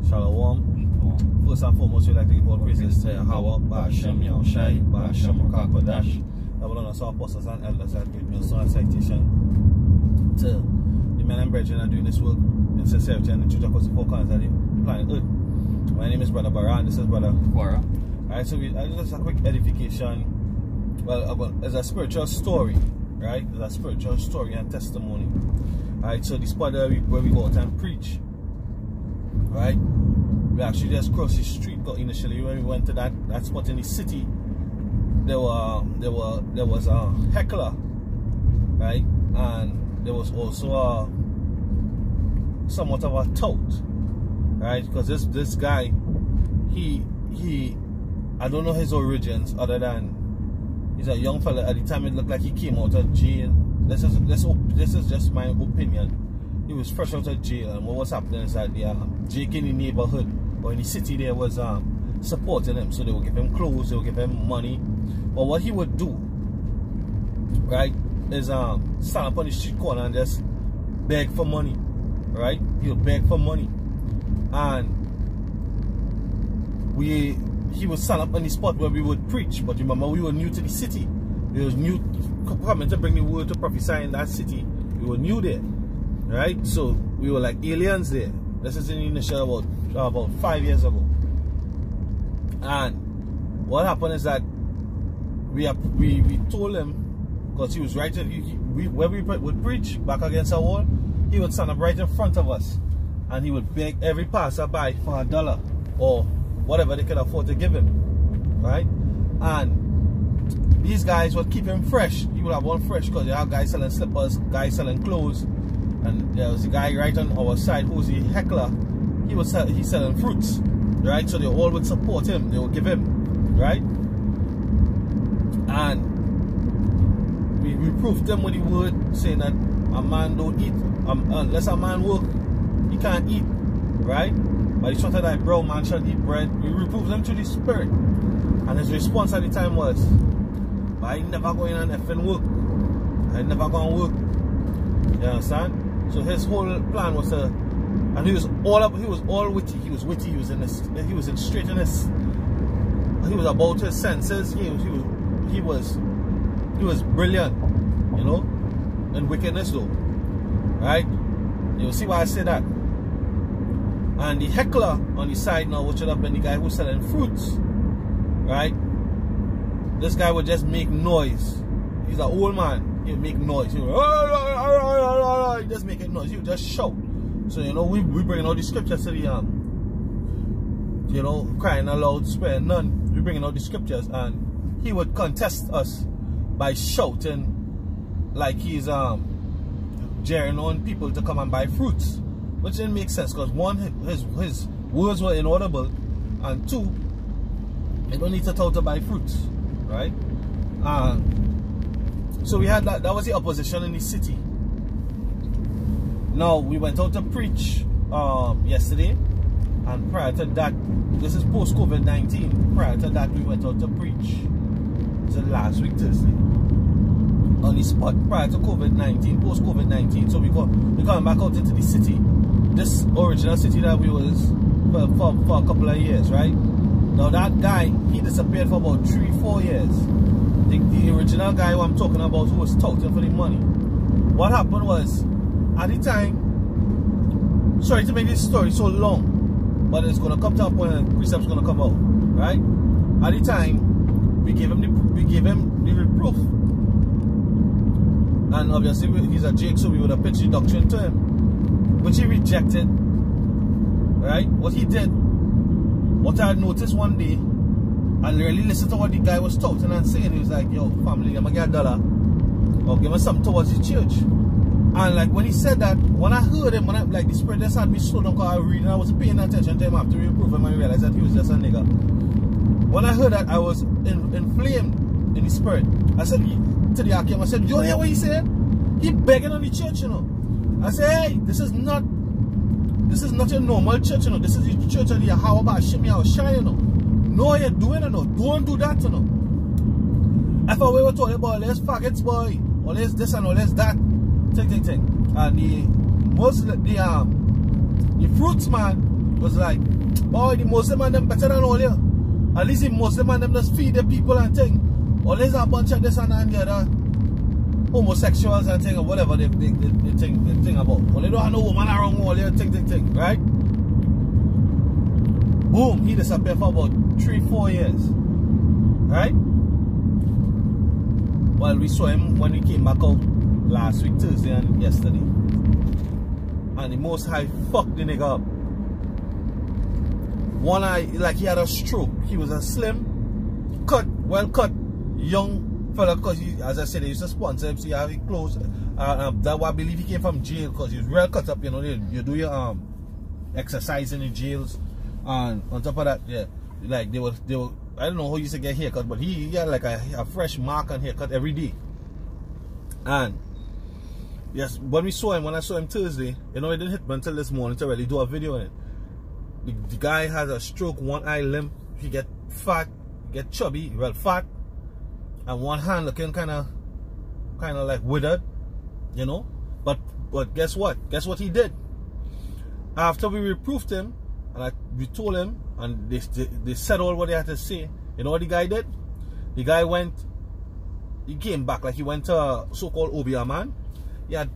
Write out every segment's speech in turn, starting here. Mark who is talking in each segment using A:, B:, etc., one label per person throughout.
A: Shalom. First and foremost, we'd like to give all praises to Yahweh, Ba'ashem Yahushai, Ba'ashem Makakodash. That will honor our apostles and elders that give me a son citation to the men and brethren are doing this work in sincerity and in truth across the four corners of the planet Earth. My name is Brother Baran, this is Brother Quara. Alright, so just a quick edification. Well, it's a spiritual story, right? It's a spiritual story and testimony. Alright, so the spot where we go out and preach, right? We actually just crossed the street. Initially, when we went to that spot in the city, there was a heckler, right? And there was also somewhat of a tout, right? Because this guy, he I don't know his origins other than he's a young fella. At the time, it looked like he came out of jail. This is just my opinion. He was fresh out of jail, and what was happening is that the Jake in the neighborhood or in the city there was supporting him. So they would give him clothes, they would give him money. But what he would do, right, is stand up on the street corner and just beg for money, right? He would beg for money, and he would stand up on the spot where we would preach. But remember, we were new to the city. We was new coming to bring the word to prophesy in that city. We were new there, right? So we were like aliens there. This is in the initial about 5 years ago. And what happened is that we told him, because he was right, where we would preach back against our wall, he would stand up right in front of us, and he would beg every passerby for $1 or whatever they could afford to give him, right? And these guys would keep him fresh. He would have one fresh, because you have guys selling slippers, guys selling clothes, and there was a guy right on our side who was the heckler. He's selling fruits, right? So they all would support him. They would give him, right? And we proved them with the word, saying that a man don't eat unless a man work, he can't eat, right? By the short of thy brow, man shall eat bread. We reproved them to the spirit, and his response at the time was, "I ain't never going on effing work. I ain't never gonna work." You understand? So his whole plan was to, and he was all witty. He was witty. He was in straightness. He was about his senses. He was brilliant, you know, in wickedness though, right? You see why I say that. And the heckler on the side now, which would have been the guy who's selling fruits, right? This guy would just make noise. He's an old man. He would make noise. He would just make noise. He would just shout. So, you know, we bringing out the scriptures to the, you know, crying aloud, sparing none. We bringing out the scriptures, and he would contest us by shouting like he's jeering on people to come and buy fruits, which didn't make sense, because one, his words were inaudible, and two, you don't need to tell to buy fruits, right? So we had that was the opposition in the city. Now we went out to preach yesterday, and prior to that, this is post COVID-19. Prior to that, we went out to preach. It's last week Thursday on the spot. Prior to COVID-19, post COVID-19, so we coming back out into the city, this original city that we was for a couple of years, right? Now that guy, he disappeared for about 3-4 years. The original guy who I'm talking about, who was touting for the money. What happened was, at the time, sorry to make this story so long, but it's gonna come to a point and the precept's gonna come out, right? At the time, we gave him the reproof, and obviously he's a Jake, so we would have pitched the doctrine to him, which he rejected, right? What he did, what I had noticed one day, I really listened to what the guy was touting and saying. He was like, "Yo, family, I'm gonna get $1 or give me something towards the church." And like when he said that, when I heard him, like the spirit just had me slow down, because I was reading, I was paying attention to him after we reprove him, and I realized that he was just a nigga. When I heard that, I was inflamed in the spirit. I said to the Akim, I said, "You hear what he said? He begging on the church, you know." I said, "Hey, this is not your normal church, you know. This is the church of the Yahweh Ba'ashem Yahushai, you know. No, you're doing it, no. Don't do that, you know. If we were talking about all this faggots, boy, all this and all that, thing. And the fruits man, was like, oh, the Muslim and them better than all you. At least the Muslim and them just feed the people and thing. Or there's a bunch of this and the other homosexuals and thing or whatever they think about. Well, they don't have no woman around all you thing, right? Boom, he disappeared for about 3-4 years. Right? Well, we saw him when we came back out last week, Thursday and yesterday. And the Most High fucked the nigga up. One eye, like he had a stroke. He was a slim, well cut, young fella, because as I said, they used to sponsor him, so you have his clothes. That's why I believe he came from jail, because he was well cut up, you know. You do your exercise in the jails. And on top of that, yeah, like they were I don't know how he used to get haircut, but he had like a fresh mark and haircut every day. And yes, when I saw him Thursday, you know, it didn't hit me until this morning to really do a video on it. The guy has a stroke, one eye limp, he get fat, get chubby, well fat, and one hand looking kind of like withered, you know. But guess what? Guess what he did? After we reproved him, and we told him, and they said all what they had to say. You know what the guy did? The guy he came back like he went to so-called Obeah man. He had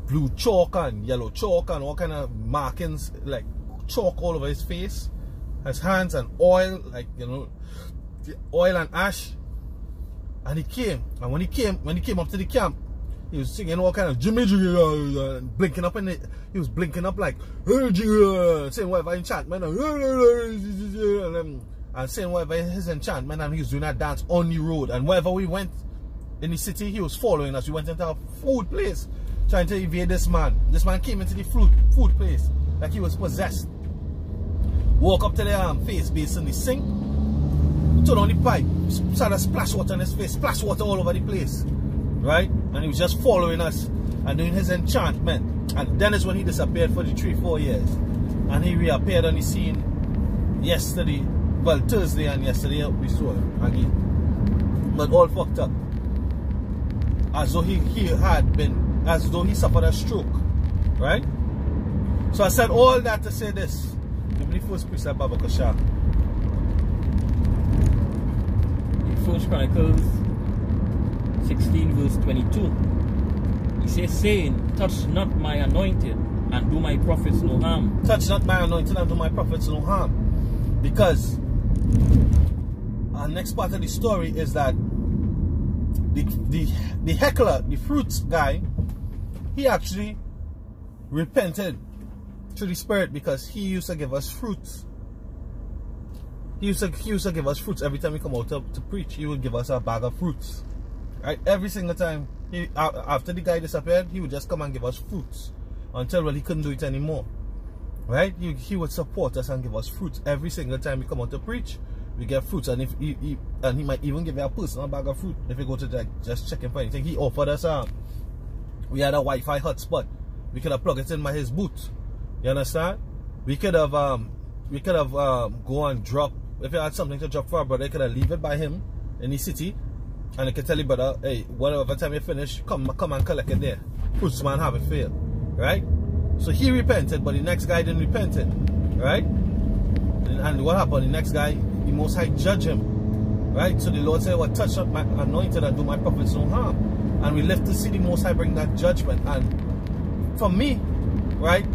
A: blue chalk and yellow chalk and all kind of markings, like chalk all over his face, his hands, and oil, like, you know, oil and ash. And he came, and when he came up to the camp, he was singing all kind of Jimmy, blinking up in it. He was blinking up like saying whatever enchantment and saying whatever his enchantment, and he was doing that dance on the road. And wherever we went in the city, he was following us. We went into a food place trying to evade this man. This man came into the food place like he was possessed. Walk up to the face basin, the sink, turn on the pipe, started splash water on his face, splash water all over the place. Right? And he was just following us and doing his enchantment. And then is when he disappeared for the 3-4 years. And he reappeared on the scene yesterday, well, Thursday and yesterday we saw him again. But all fucked up. As though as though he suffered a stroke. Right? So I said all that to say this. Give me the first precept, Baba Kasha.
B: In 1 Chronicles 16 verse 22, he says, saying, touch not my anointed and do my prophets no harm.
A: Touch not my anointed and do my prophets no harm. Because our next part of the story is that the heckler, the fruits guy, he actually repented to the Spirit, because he used to give us fruits. He used to give us fruits every time we come out to preach. He would give us a bag of fruits. Right? Every single time. After the guy disappeared, he would just come and give us fruits until, well, he couldn't do it anymore. Right? He would support us and give us fruits every single time we come out to preach. We get fruits, and he might even give you a personal bag of fruit if you go to just check him for anything. He offered us we had a Wi-Fi hotspot. We could have plugged it in by his boot. You understand? We could have go and drop, if you had something to drop for our brother, you could have leave it by him in the city. And you can tell your brother, hey, whatever time you finish, come and collect it there. Fruits man have it failed. Right? So he repented, but the next guy didn't repent it. Right? And what happened? The next guy, the Most High judged him. Right? So the Lord said, well, touch not my anointed and do my prophets no harm. And we left to see the Most High bring that judgment. And for me, right,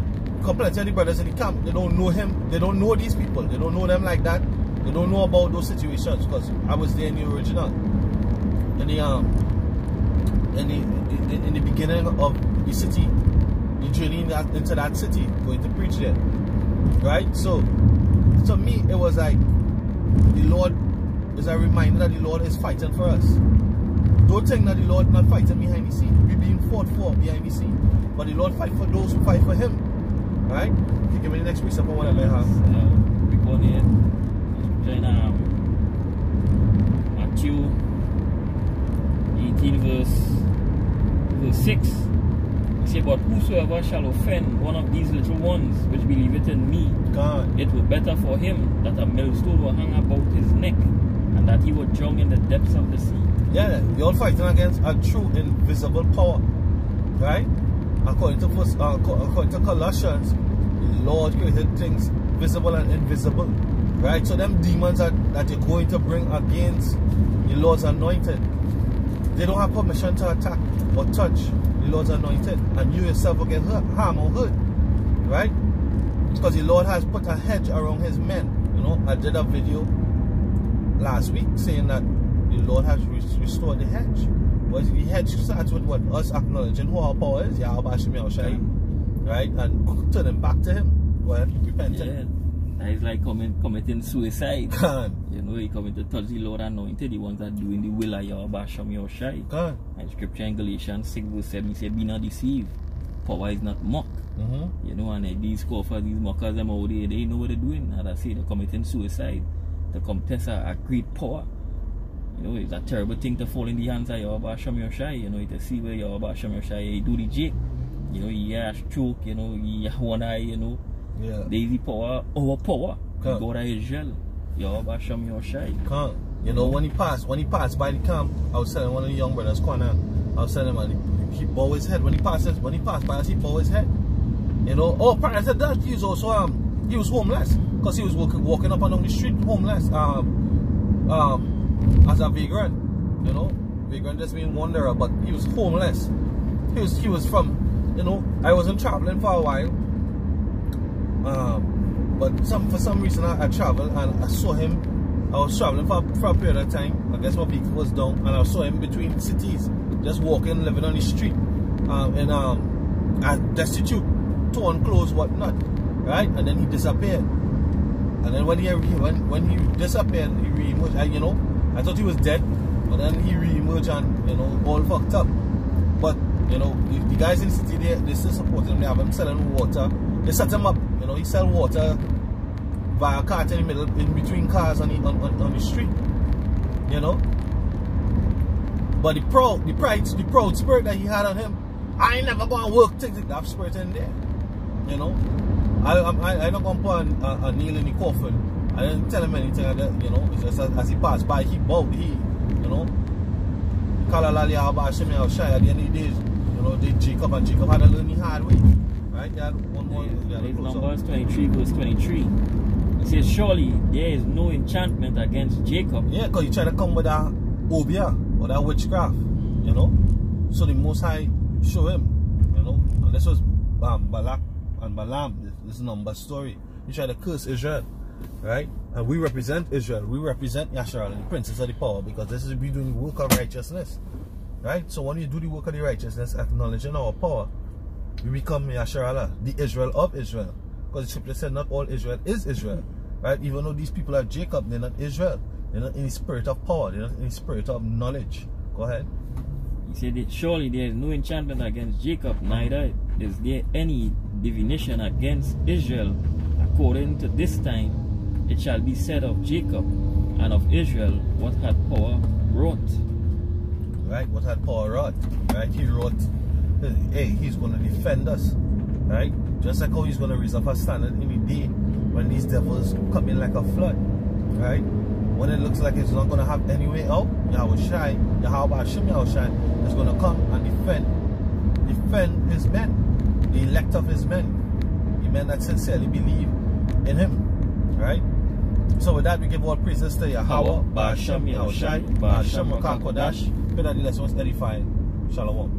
A: plenty of the brothers in the camp, they don't know him. They don't know these people. They don't know them like that. They don't know about those situations, because I was there in the original. In the beginning of the city, the journey into that city, going to preach there. Right? So to me, it was like the Lord is a reminder that the Lord is fighting for us. Don't think that the Lord not fighting behind the scene. We're being fought for behind the scene. But the Lord fight for those who fight for him. Right? You give me the next precept on whatever I have.
B: We go here. Matthew 18 verse 6. He said, but whosoever shall offend one of these little ones which believeth in me, God, it were better for him that a millstone were hung about his neck, and that he were drowned in the depths of the sea.
A: Yeah, you're fighting against a true invisible power. Right? According to Colossians, The Lord created things visible and invisible. Right? So them demons that you're going to bring against the Lord's anointed, they don't have permission to attack or touch the Lord's anointed. And you yourself will get harm or hurt. Right? Because the Lord has put a hedge around his men. You know, I did a video last week saying that the Lord has restored the hedge. But the hedge starts with what? Us acknowledging who our power is, Yahweh Hashem Yahushai, right? And turning back to him. Well, repenting.
B: Yeah. That is like committing suicide. You know, he coming to touch the Lord anointed, the ones that doing the will of Yahweh Hashem Yahushai. And scripture in Galatians 6 verse 7 says, be not deceived. Power is not mocked. You know, and these scoffers, these mockers, them out there, they know what they're doing. As I say, they're committing suicide to contest a great power. You know, it's a terrible thing to fall in the hands of Yahweh Hashem Yahushai. You know, to see where Yahweh Hashem Yahushai do the jig. You know, he has stroke, you know, he has one eye, you know.
A: Yeah.
B: There is the power, our power. God of Israel. Yahweh Hashem Yahushai.
A: You know, when he passed by the camp, I was telling one of the young brothers, corner, I was telling him, he bowed his head. When he passed by us, he bowed his head. You know, prior to that, he was also he was homeless. Because he was walking up and down the street homeless. As a vagrant. You know, vagrant just mean wanderer, but he was homeless. He was from, you know, I wasn't traveling for a while. But for some reason I traveled and I saw him. I was traveling for a period of time. I guess my vehicle was down and I saw him between cities, just walking, living on the street, and destitute, torn clothes, whatnot, right? And then he disappeared. And then when he disappeared, he re-emerged. You know, I thought he was dead, but then he re-emerged and, you know, all fucked up. But, you know, the guys in the city, they still support him. They have him selling water. They set him up. You know, he sell water via cart in the middle, in between cars on the street. You know. But the proud spirit that he had on him, I ain't never gonna work. Take that spirit in there. You know. I don't gonna put a nail in the coffin. I didn't tell him anything like that. You know. It's just as he passed by, he bowed. You know. Kalalali Yahweh Hashem Yahushai. At the end of the days, you know, Jacob had to learn the hard way. Right? They had one more.
B: Numbers 23 verse 23. It says, surely there is no enchantment against Jacob.
A: Yeah, because he tried to come with that obia or that witchcraft, you know. So the Most High show him, you know. And this was Balak and Balaam, this number story. He tried to curse Israel, right? And we represent Israel. We represent Yasharal, the princess of the power, because this is we doing the work of righteousness, right? So when you do the work of the righteousness, acknowledging our power, we become Yasharallah, the Israel of Israel. Because the scripture said not all Israel is Israel. Right? Even though these people are Jacob, they're not Israel. They're not in the spirit of power. They're not in the spirit of knowledge. Go ahead.
B: He said that surely there is no enchantment against Jacob, neither is there any divination against Israel. According to this time, it shall be said of Jacob and of Israel what had power wrought.
A: Right? What had power wrought. Right? He wrote, hey, he's going to defend us. Right? Just like how he's going to raise up a standard in the day when these devils come in like a flood. Right? When it looks like it's not going to have any way out, Yahushai, Yahweh Hashem Yahushai is going to come and defend his men, the elect of his men, the men that sincerely believe in him. Right? So with that, we give all praises to Yahweh, Ba'ashem Yahushai, Ba'ashem Rakah Kodash. Pray that the lesson was edifying. Shalom.